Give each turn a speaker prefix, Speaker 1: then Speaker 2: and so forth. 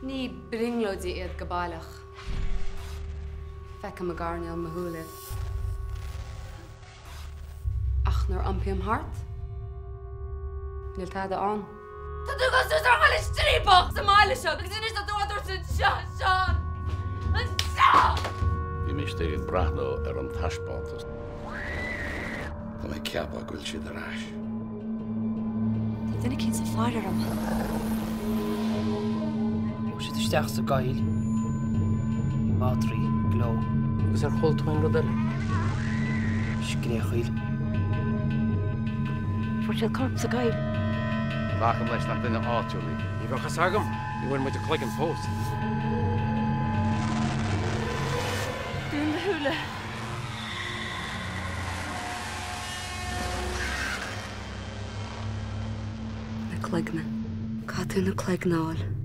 Speaker 1: Ní bringlódí iad go bailach. Fecha a garneal mahúlid. Ach nar ampiam hart? Níl tada an. Tá tú go sús ar máile stríbach sa máile seo, agus inis tá tú adúir sin Seán! An Seán!
Speaker 2: Bhí mé stéad brathnó ar an taispátas. Tá mé ceappa gúil siad arás.
Speaker 1: Tá duine cinn sa fáir am.
Speaker 3: Si isteach sa gail. Mátrí, gló.
Speaker 4: Agus ar chultúin go deile.
Speaker 3: Scríochail.
Speaker 1: Fuair siad corp sa gail.
Speaker 2: Bacham leis nach duine áitiúlaí.
Speaker 4: Ní bhachas agam, ní bhain muid a Cloigne post.
Speaker 1: Dún na húla. Na Cloigne. Cá tú na Cloignáil.